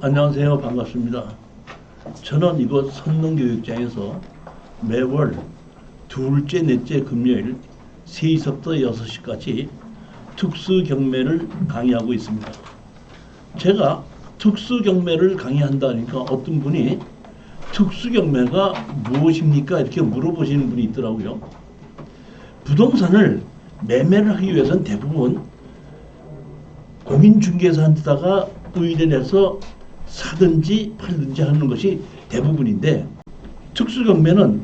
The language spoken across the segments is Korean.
안녕하세요. 반갑습니다. 저는 이곳 선릉교육장에서 매월 둘째, 넷째 금요일 3시부터 6시까지 특수경매를 강의하고 있습니다. 제가 특수경매를 강의한다니까 어떤 분이 특수경매가 무엇입니까? 이렇게 물어보시는 분이 있더라고요. 부동산을 매매를 하기 위해서는 대부분 공인중개사한테다가 의뢰내서 사든지 팔든지 하는 것이 대부분인데, 특수경매는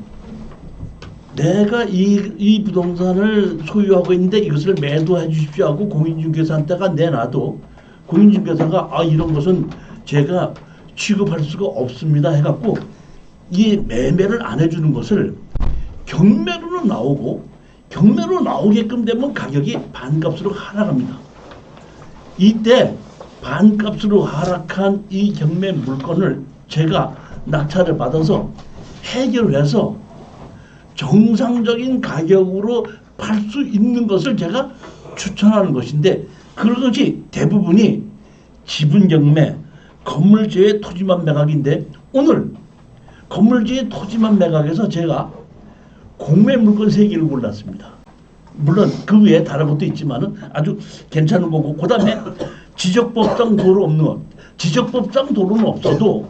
내가 이 부동산을 소유하고 있는데 이것을 매도해 주십시오 하고 공인중개사한테가 내놔도 공인중개사가 이런 것은 제가 취급할 수가 없습니다 해갖고 이 매매를 안 해주는 것을 경매로는 나오고, 경매로 나오게끔 되면 가격이 반값으로 하락합니다. 이때 반값으로 하락한 이 경매 물건을 제가 낙찰을 받아서 해결을 해서 정상적인 가격으로 팔 수 있는 것을 제가 추천하는 것인데, 그것이 대부분이 지분경매, 건물주의 토지만 매각인데, 오늘 건물주의 토지만 매각에서 제가 공매 물건 3개를 골랐습니다. 물론 그 외에 다른 것도 있지만 아주 괜찮은 거고, 그 다음에 지적법상 도로 없는 것, 지적법상 도로는 없어도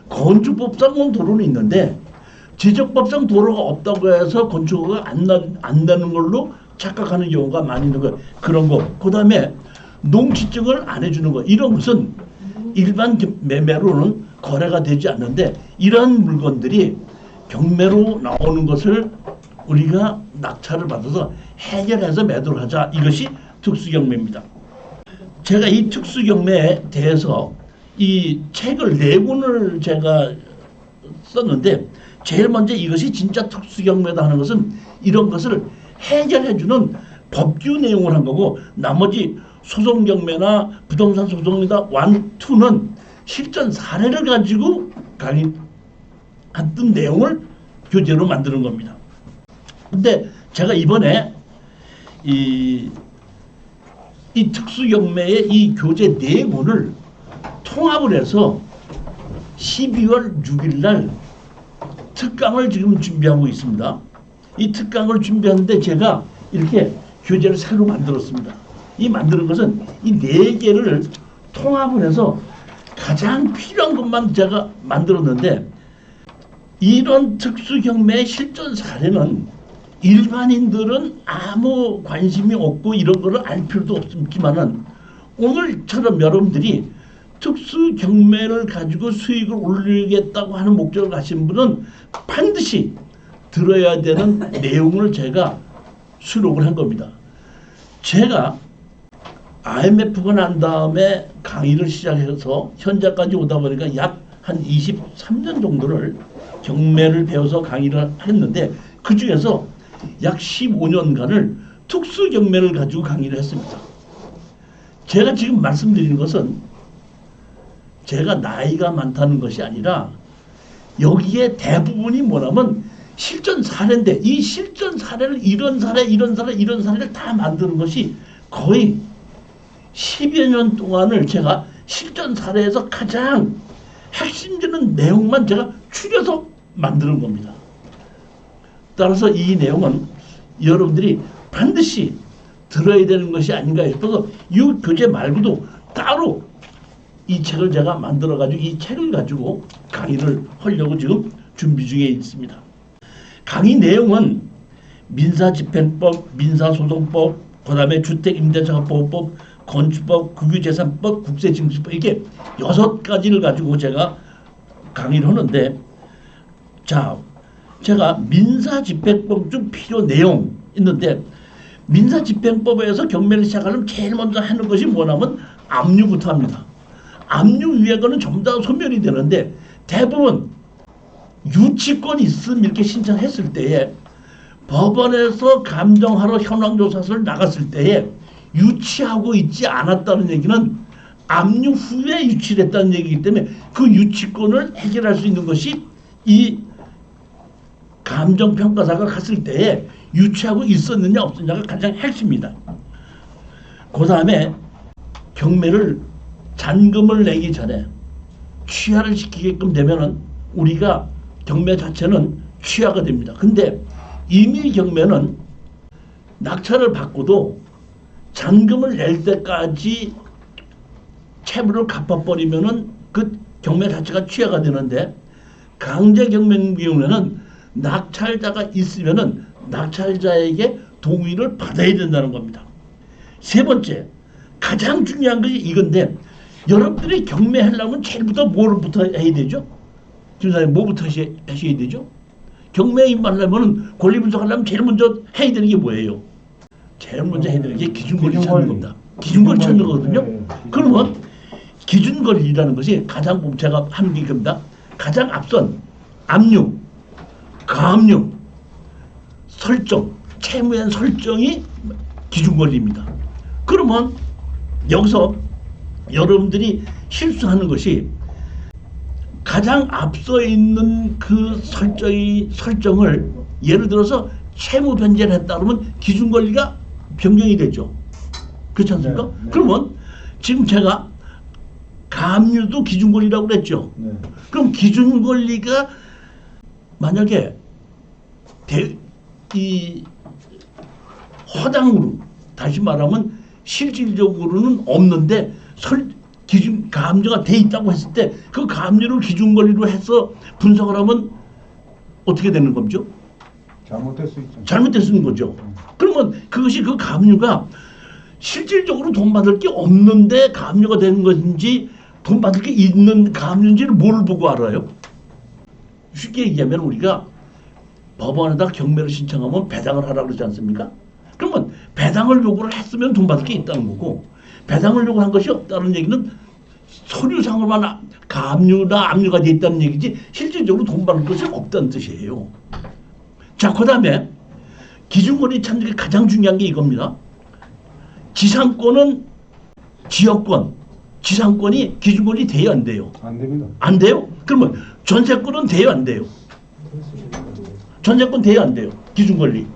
건축법상 도로는 있는데, 지적법상 도로가 없다고 해서 건축허가 안 나는 걸로 착각하는 경우가 많이 있는 거예요. 그런 거. 그 다음에 농지증을 안 해주는 거. 이런 것은 일반 매매로는 거래가 되지 않는데, 이러한 물건들이 경매로 나오는 것을 우리가 낙찰을 받아서 해결해서 매도를 하자. 이것이 특수경매입니다. 제가 이 특수경매에 대해서 이 책을 4권을 제가 썼는데, 제일 먼저 이것이 진짜 특수경매다 하는 것은 이런 것을 해결해주는 법규 내용을 한 거고, 나머지 소송경매나 부동산 소송이다 1, 2는 실전 사례를 가지고 강의했던 내용을 교재로 만드는 겁니다. 근데 제가 이번에 이 특수경매의 이 교재 4권을 통합을 해서 12월 6일 날 특강을 지금 준비하고 있습니다. 이 특강을 준비하는데 제가 이렇게 교재를 새로 만들었습니다. 이 만드는 것은 이 4개를 통합을 해서 가장 필요한 것만 제가 만들었는데, 이런 특수경매의 실전 사례는 일반인들은 아무 관심이 없고 이런 거를 알 필요도 없지만은, 오늘처럼 여러분들이 특수경매를 가지고 수익을 올리겠다고 하는 목적을 가신 분은 반드시 들어야 되는 내용을 제가 수록을 한 겁니다. 제가 IMF가 난 다음에 강의를 시작해서 현재까지 오다 보니까 약 한 23년 정도를 경매를 배워서 강의를 했는데, 그 중에서 약 15년간을 특수경매를 가지고 강의를 했습니다. 제가 지금 말씀드리는 것은 제가 나이가 많다는 것이 아니라, 여기에 대부분이 뭐냐면 실전 사례인데, 이 실전 사례를 이런 사례를 다 만드는 것이 거의 10여 년 동안을 제가 실전 사례에서 가장 핵심적인 내용만 제가 추려서 만드는 겁니다. 따라서 이 내용은 여러분들이 반드시 들어야 되는 것이 아닌가 싶어서 이 교재 말고도 따로 이 책을 제가 만들어가지고 이 책을 가지고 강의를 하려고 지금 준비 중에 있습니다. 강의 내용은 민사집행법, 민사소송법, 그 다음에 주택임대차보호법, 건축법, 국유재산법, 국세징수법, 이렇게 6가지를 가지고 제가 강의를 하는데, 자, 제가 민사집행법 중 필요 내용 있는데, 민사집행법에서 경매를 시작하려면 제일 먼저 하는 것이 뭐냐면 압류부터 합니다. 압류 위에 거는 전부 다 소멸이 되는데, 대부분 유치권이 있음 이렇게 신청했을 때에 법원에서 감정하러 현황조사서를 나갔을 때에 유치하고 있지 않았다는 얘기는 압류 후에 유치를 했다는 얘기이기 때문에, 그 유치권을 해결할 수 있는 것이 이 감정평가사가 갔을 때에 유치하고 있었느냐 없었느냐가 가장 핵심입니다. 그 다음에 경매를 잔금을 내기 전에 취하를 시키게끔 되면은 우리가 경매 자체는 취하가 됩니다. 근데 이미 경매는 낙찰을 받고도 잔금을 낼 때까지 채무를 갚아버리면은 그 경매 자체가 취하가 되는데, 강제 경매 경우에는 낙찰자가 있으면은 낙찰자에게 동의를 받아야 된다는 겁니다. 세 번째, 가장 중요한 것이 이건데, 여러분들이 경매하려면 제일부터 뭐부터 해야 되죠? 지금 뭐부터 하셔야 되죠? 경매에 임하려면 권리 분석하려면 제일 먼저 해야 되는 게 뭐예요? 제일 먼저 해야 되는 게 기준권리 찾는 겁니다. 기준권리 찾는 거거든요. 그러면 기준권리라는 것이 가장 제가 하는 게 이겁니다. 가장 앞선 압류, 가압류, 설정, 채무에 대한 설정이 기준권리입니다. 그러면 여기서 여러분들이 실수하는 것이 가장 앞서 있는 그 설정을 예를 들어서 채무 변제를 했다 그러면 기준권리가 변경이 되죠. 그렇지 않습니까? 네, 네. 그러면 지금 제가 가압류도 기준권리라고 그랬죠. 네. 그럼 기준권리가 만약에 이 허당으로, 다시 말하면 실질적으로는 없는데 기준 가압류가 돼 있다고 했을 때 그 가압류를 기준권리로 해서 분석을 하면 어떻게 되는 거죠? 잘못될 수 있죠. 잘못될 수 있는 거죠. 그러면 그것이 그 가압류가 실질적으로 돈 받을 게 없는데 가압류가 되는 것인지 돈 받을 게 있는 가압류인지를 뭘 보고 알아요? 쉽게 얘기하면 우리가 법원에다 경매를 신청하면 배당을 하라고 그러지 않습니까? 그러면 배당을 요구를 했으면 돈 받을 게 있다는 거고, 배당을 요구한 것이 없다는 얘기는 서류상으로만 가압류나 압류가 돼 있다는 얘기지 실질적으로 돈 받을 것이 없다는 뜻이에요. 자, 그 다음에 기준권리 찾는 게 가장 중요한 게 이겁니다. 지상권은 지역권, 지상권이 기준권리 돼요, 안 돼요? 안 됩니다. 안 돼요? 그러면 전세권은 돼요, 안 돼요? 전세권 돼요, 안 돼요? 기준권리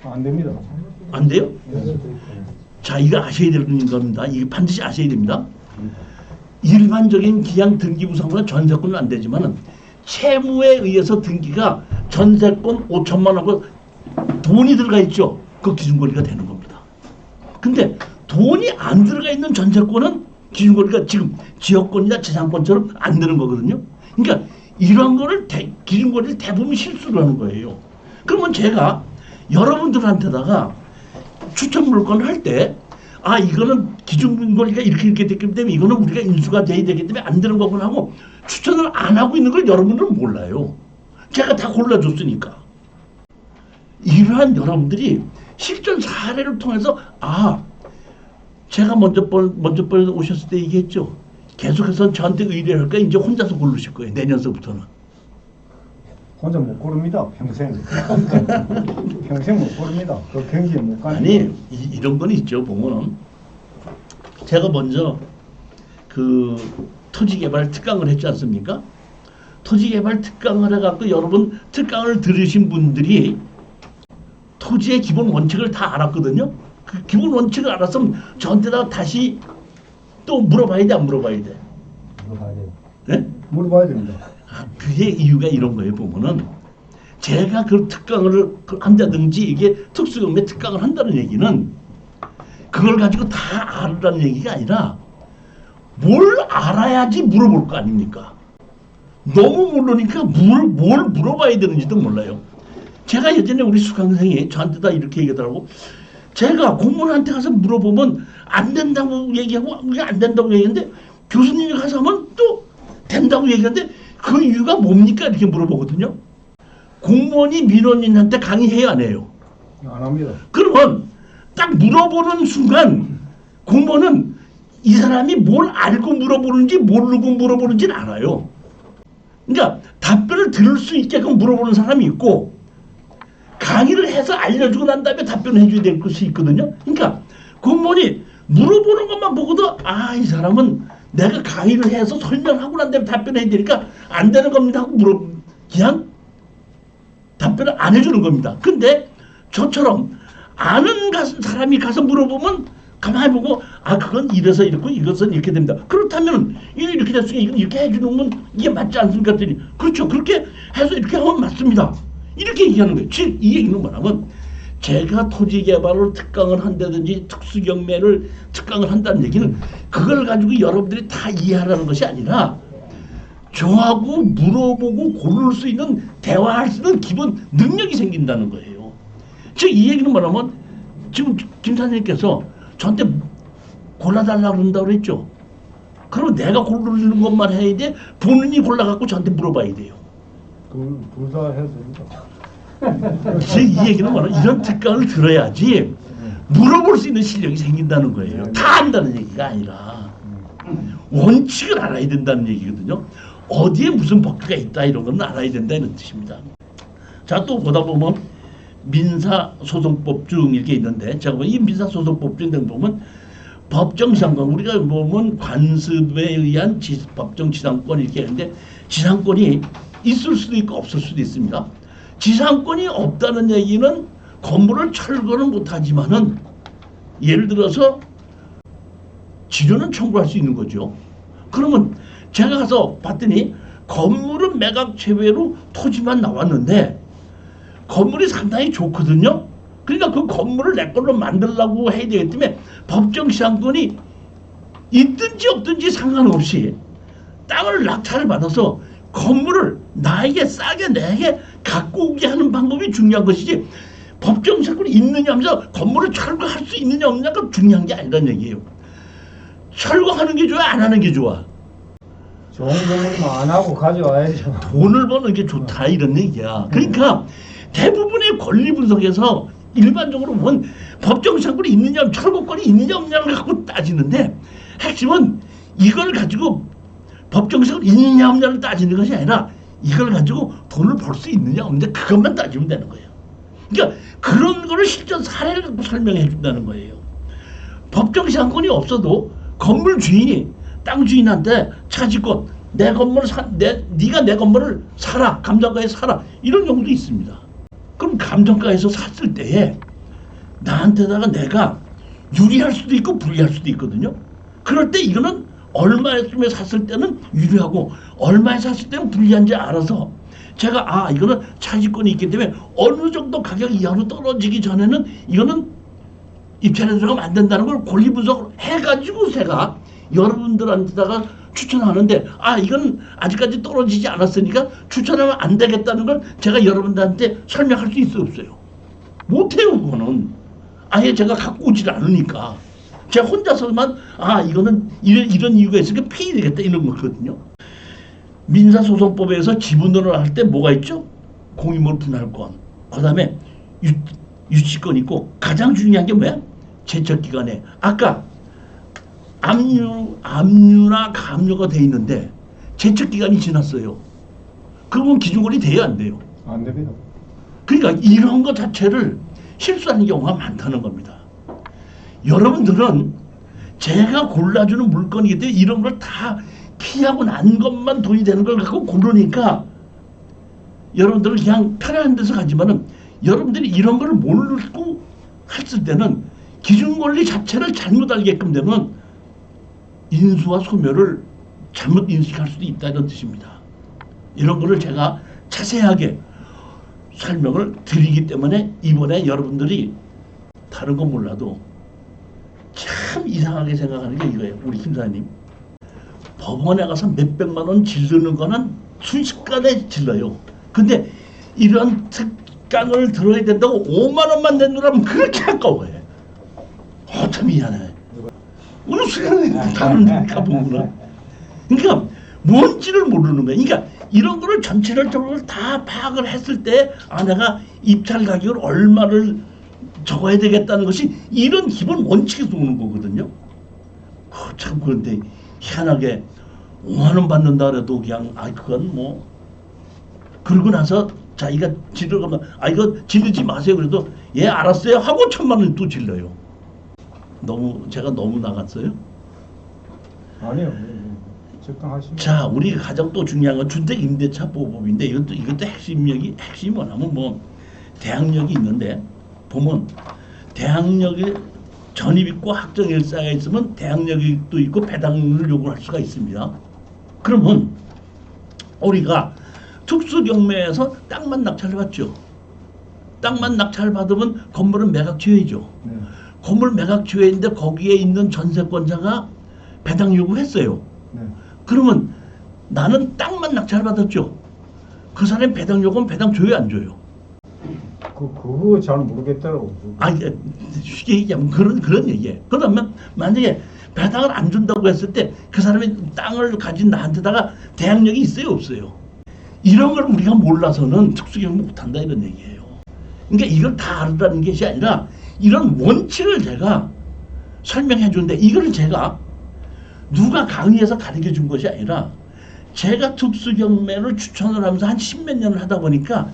안 됩니다. 안 돼요? 자, 이거 아셔야 되는 겁니다. 이거 반드시 아셔야 됩니다. 일반적인 기양 등기 구성은 전세권은 안 되지만은 채무에 의해서 등기가 전세권 5천만 원하고 돈이 들어가 있죠. 그 기준권리가 되는 겁니다. 근데 돈이 안 들어가 있는 전세권은 기준권리가 지금 지역권이나 재산권처럼 안 되는 거거든요. 그러니까 이런 거를 기준권리를 대부분 실수를 하는 거예요. 그러면 제가 여러분들한테다가 추천 물건을 할 때, 아, 이거는 기준권리가 이렇게 됐기 때문에 이거는 우리가 인수가 돼야 되기 때문에 안 되는 거구나 하고 추천을 안 하고 있는 걸 여러분들은 몰라요. 제가 다 골라줬으니까. 이러한 여러분들이 실전 사례를 통해서, 아, 제가 먼저 오셨을 때 얘기했죠. 계속해서 저한테 의뢰를 할까 이제 혼자서 고르실 거예요. 내년서부터는. 혼자 못 고릅니다. 평생. 평생 못 고릅니다. 그 경기에 못 가는. 아니, 이런 건 있죠. 보면은 제가 먼저 그 토지개발 특강을 했지 않습니까? 토지개발 특강을 해갖고 여러분 특강을 들으신 분들이 토지의 기본 원칙을 다 알았거든요. 그 기본 원칙을 알았으면 저한테다 다시 또 물어봐야 돼, 안 물어봐야 돼? 물어봐야 돼요. 네? 물어봐야 됩니다. 아, 그게 이유가 이런 거예요. 보면은 제가 그 특강을 한다든지 이게 특수경매 특강을 한다는 얘기는 그걸 가지고 다 알으라는 얘기가 아니라 뭘 알아야지 물어볼 거 아닙니까? 너무 모르니까 뭘 물어봐야 되는지도 몰라요. 제가 예전에 우리 수강생이 저한테 다 이렇게 얘기하더라고. 제가 공무원한테 가서 물어보면 안 된다고 얘기하고 우리가 안 된다고 얘기하는데 교수님이 가서 하면 또 된다고 얘기하는데 그 이유가 뭡니까? 이렇게 물어보거든요. 공무원이 민원인한테 강의해요, 안 해요? 안 합니다. 그러면 딱 물어보는 순간 공무원은 이 사람이 뭘 알고 물어보는지 모르고 물어보는지는 알아요. 그러니까 답변을 들을 수 있게끔 물어보는 사람이 있고 강의를 해서 알려주고 난 다음에 답변을 해줘야 될 것이 있거든요. 그러니까 공무원이 물어보는 것만 보고도 아, 이 사람은 내가 강의를 해서 설명하고 난 다음에 답변해야 되니까 안 되는 겁니다 하고 그냥 답변을 안 해주는 겁니다. 근데 저처럼 아는 사람이 가서 물어보면 가만히 보고 아 그건 이래서 이렇고 이것은 이렇게 됩니다. 그렇다면 이렇게 됐으니 이건 이렇게 해주는 이게 맞지 않습니까? 그랬더니 그렇죠. 그렇게 해서 이렇게 하면 맞습니다. 이렇게 얘기하는 거예요. 즉 이 얘기는 뭐냐면 제가 토지 개발을 특강을 한다든지 특수경매를 특강을 한다는 얘기는 그걸 가지고 여러분들이 다 이해하라는 것이 아니라 저하고 물어보고 고를 수 있는 대화할 수 있는 기본 능력이 생긴다는 거예요. 즉 이 얘기는 뭐냐면 지금 김 사장님께서 저한테 골라달라고 그런다고 그랬죠. 그럼 내가 고르는 것만 해야 돼? 본인이 골라갖고 저한테 물어봐야 돼요. 둘 다 해도 됩니다. 즉 이 얘기는 뭐냐 이런 특강을 들어야지 물어볼 수 있는 실력이 생긴다는 거예요. 다 안다는 얘기가 아니라 원칙을 알아야 된다는 얘기거든요. 어디에 무슨 법규가 있다 이런 건 알아야 된다 이런 뜻입니다. 자 또 보다 보면 민사소송법 중 이렇게 있는데 제가 이 민사소송법 중에 보면 법정지상권 우리가 보면 관습에 의한 법정지상권 이렇게 하는데 지상권이 있을 수도 있고 없을 수도 있습니다. 지상권이 없다는 얘기는 건물을 철거는 못하지만은 예를 들어서 지료는 청구할 수 있는 거죠. 그러면 제가 가서 봤더니 건물은 매각 제외로 토지만 나왔는데 건물이 상당히 좋거든요. 그러니까 그 건물을 내 걸로 만들려고 해야 되기 때문에 법정지상권이 있든지 없든지 상관없이 땅을 낙찰을 받아서 건물을 나에게 싸게 내게 갖고 오게 하는 방법이 중요한 것이지 법정지상권이 있느냐 하면서 건물을 철거할 수 있느냐 없느냐가 중요한 게 아니라는 얘기예요. 철거하는 게 좋아 안 하는 게 좋아? 좋은 건물만 안 하고 가져와야죠. 돈을 버는 게 좋다 이런 얘기야. 그러니까 대부분의 권리 분석에서 일반적으로 보면 법정지상권이 있느냐 철거권이 있느냐 없느냐를 갖고 따지는데 핵심은 이걸 가지고 법정지상권이 있느냐 없느냐를 따지는 것이 아니라 이걸 가지고 돈을 벌 수 있느냐 없느냐 그것만 따지면 되는 거예요. 그러니까 그런 거를 실전 사례를 갖고 설명해 준다는 거예요. 법정지상권이 없어도 건물 주인이 땅 주인한테 차지권 내 건물을 네가 내 건물을 사라 감정가에 사라 이런 경우도 있습니다. 그럼 감정가에서 샀을 때에 나한테다가 내가 유리할 수도 있고 불리할 수도 있거든요. 그럴 때 이거는 얼마쯤에 샀을 때는 유리하고 얼마에 샀을 때는 불리한지 알아서 제가 아 이거는 차지권이 있기 때문에 어느 정도 가격 이하로 떨어지기 전에는 이거는 입찰에 들어가면 안 된다는 걸 권리 분석을 해가지고 제가 여러분들한테다가 추천하는데 아 이건 아직까지 떨어지지 않았으니까 추천하면 안 되겠다는 걸 제가 여러분들한테 설명할 수 있어 없어요? 못해요. 그거는 아예 제가 갖고 오질 않으니까 제가 혼자서만 아 이거는 이런 이유가 있으니까 폐기되겠다 이런 거거든요. 민사소송법에서 지분으로 할 때 뭐가 있죠? 공유물 분할권 그 다음에 유치권 있고 가장 중요한 게 뭐야? 제척기간에 아까 압류나 감류가 돼 있는데 제척기간이 지났어요. 그러면 기준권이 돼야 안 돼요? 안 됩니다. 그러니까 이런 것 자체를 실수하는 경우가 많다는 겁니다. 여러분들은 제가 골라주는 물건이기 때문에 이런 걸 다 피하고 난 것만 돈이 되는 걸 갖고 고르니까 여러분들은 그냥 편안한 데서 가지만은 여러분들이 이런 걸 모르고 했을 때는 기준권리 자체를 잘못 알게끔 되면 인수와 소멸을 잘못 인식할 수도 있다 이런 뜻입니다. 이런 거를 제가 자세하게 설명을 드리기 때문에 이번에 여러분들이 다른 건 몰라도 참 이상하게 생각하는 게 이거예요. 우리 김 사장님 법원에 가서 몇백만 원 질르는 거는 순식간에 질러요. 근데 이런 특강을 들어야 된다고 5만 원만 내놓으라면 그렇게 아까워해. 참 미안해. 어느 순간에 다른 가보구나. 그러니까 뭔지를 모르는 거야. 그러니까 이런 거를 전체적으로 다 파악을 했을 때 아 내가 입찰 가격을 얼마를 적어야 되겠다는 것이 이런 기본 원칙에서 오는 거거든요. 참 그런데 희한하게 5만 원 받는다 그래도 그냥 아 그건 뭐 그러고 나서 자기가 질러가면 아 이거 질르지 마세요 그래도 예 알았어요 하고 1,000만 원 또 질러요. 제가 너무 나갔어요? 아니요. 적당하십니다. 자, 우리 가장 또 중요한 건 주택임대차 보호법인데 이것도 핵심이 뭐냐면 뭐 대항력이 있는데 보면 대항력이 전입 있고 학정 일사가 있으면 대항력도 있고 배당을 요구할 수가 있습니다. 그러면 우리가 특수경매에서 땅만 낙찰을 받죠. 땅만 낙찰 받으면 건물은 매각지회죠. 네. 건물 매각지회인데 거기에 있는 전세권자가 배당 요구했어요. 네. 그러면 나는 땅만 낙찰 받았죠. 그 사람이 배당 요구하면 배당 줘요, 안 줘요? 그거 잘 모르겠더라고. 아니, 쉽게 얘기하면 그런 얘기예요. 그러면 만약에 배당을 안 준다고 했을 때 그 사람이 땅을 가진 나한테다가 대항력이 있어요, 없어요? 이런 걸 우리가 몰라서는 특수경매 못한다 이런 얘기예요. 그러니까 이걸 다 알으라는 것이 아니라 이런 원칙을 제가 설명해 주는데 이걸 제가 누가 강의해서 가르쳐 준 것이 아니라 제가 특수경매를 추천을 하면서 한 십몇 년을 하다 보니까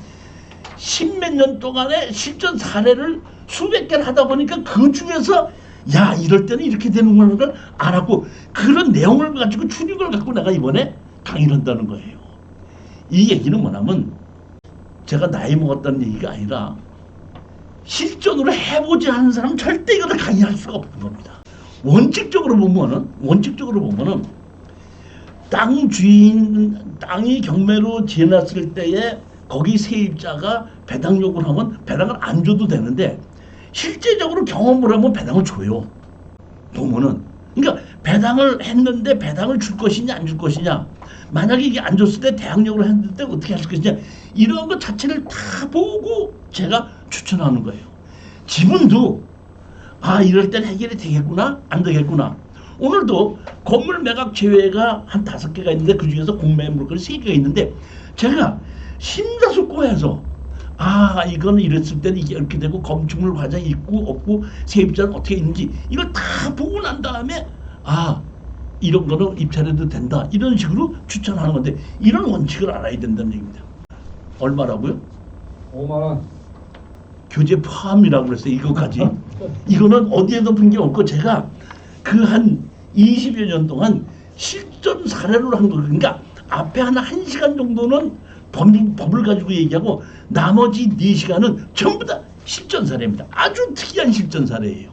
십몇 년 동안에 실전 사례를 수백 개를 하다 보니까 그 중에서 야 이럴 때는 이렇게 되는구나 걸 알았고 그런 내용을 가지고 추리를 갖고 내가 이번에 강의를 한다는 거예요. 이 얘기는 뭐냐면 제가 나이 먹었다는 얘기가 아니라 실전으로 해보지 않은 사람은 절대 이거를 강의할 수가 없는 겁니다. 원칙적으로 보면은 땅 주인 땅이 경매로 지어놨을 때에 거기 세입자가 배당 요구를 하면 배당을 안 줘도 되는데 실제적으로 경험을 하면 배당을 줘요. 보면은 그러니까 배당을 했는데 배당을 줄 것이냐 안 줄 것이냐 만약에 이게 안 줬을 때 대항력으로 했는데 어떻게 할 것이냐 이런 것 자체를 다 보고 제가 추천하는 거예요. 지금도 아 이럴 땐 해결이 되겠구나 안 되겠구나. 오늘도 건물 매각 제외가 한 5개가 있는데 그중에서 공매 물건이 3개가 있는데 제가 심사숙고해서 아 이거는 이랬을 때는 이게 이렇게 되고 건축물 과정이 있고 없고 세입자는 어떻게 있는지 이걸 다 보고 난 다음에 아 이런 거는 입찰해도 된다 이런 식으로 추천하는 건데 이런 원칙을 알아야 된다는 얘기입니다. 얼마라고요? 5만 원. 교재 포함이라고 그랬어요. 이거까지. 이거는 어디에도 본 게 없고 제가 그 한 20여 년 동안 실전 사례로 한 거. 그러니까 앞에 한 1시간 정도는 법을 가지고 얘기하고 나머지 4시간은 전부 다 실전 사례입니다. 아주 특이한 실전 사례예요.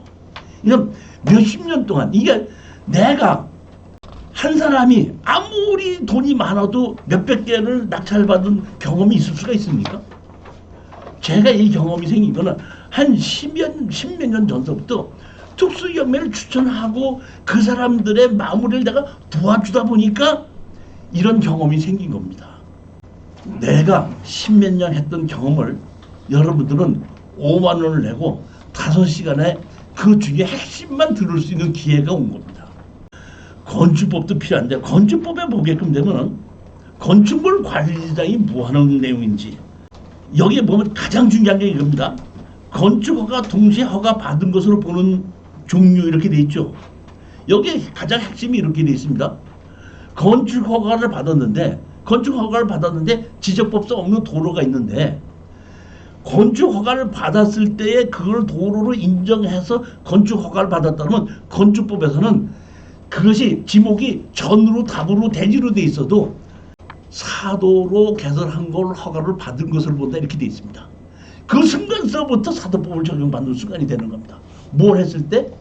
이건 몇십 년 동안 이게 내가 한 사람이 아무리 돈이 많아도 몇백 개를 낙찰받은 경험이 있을 수가 있습니까? 제가 이 경험이 생긴 거는 한 십몇 년 전서부터 특수경매를 추천하고 그 사람들의 마무리를 내가 도와주다 보니까 이런 경험이 생긴 겁니다. 내가 십몇 년 했던 경험을 여러분들은 5만 원을 내고 5시간에 그 중에 핵심만 들을 수 있는 기회가 온 겁니다. 건축법도 필요한데 건축법에 보게끔 되면 건축물 관리자이 뭐 하는 내용인지 여기에 보면 가장 중요한 게 이겁니다. 건축허가 동시에 허가 받은 것으로 보는 종류 이렇게 돼 있죠. 여기에 가장 핵심이 이렇게 돼 있습니다. 건축허가를 받았는데 지적법상 없는 도로가 있는데 건축허가를 받았을 때에 그걸 도로로 인정해서 건축허가를 받았다면 건축법에서는 그것이 지목이 전으로 답으로 대지로 돼 있어도 사도로 개설한 걸 허가를 받은 것을 본다 이렇게 돼 있습니다. 그 순간서부터 사도법을 적용받는 순간이 되는 겁니다. 뭘 했을 때?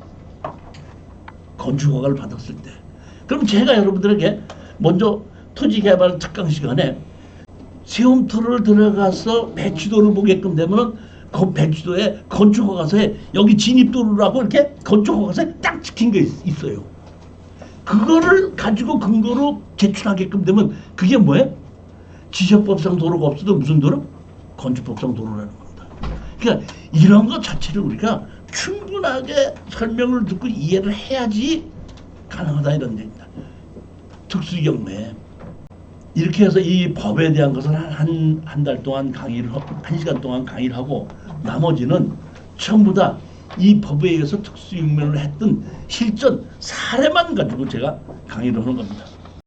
건축허가를 받았을 때. 그럼 제가 여러분들에게 먼저 토지개발 특강 시간에 세움터를 들어가서 배치도를 보게끔 되면 그 배치도에 건축허가서에 여기 진입도로라고 이렇게 건축허가서에 딱 찍힌 게 있어요. 그거를 가지고 근거로 제출하게끔 되면 그게 뭐예요? 지적법상 도로가 없어도 무슨 도로? 건축법상 도로라는 겁니다. 그러니까 이런 것 자체를 우리가 충분하게 설명을 듣고 이해를 해야지 가능하다 이런 얘기입니다. 특수경매 이렇게 해서 이 법에 대한 것을 한 달 동안 강의를 하고 1시간 동안 강의를 하고 나머지는 전부 다 이 법에 의해서 특수경매를 했던 실전 사례만 가지고 제가 강의를 하는 겁니다.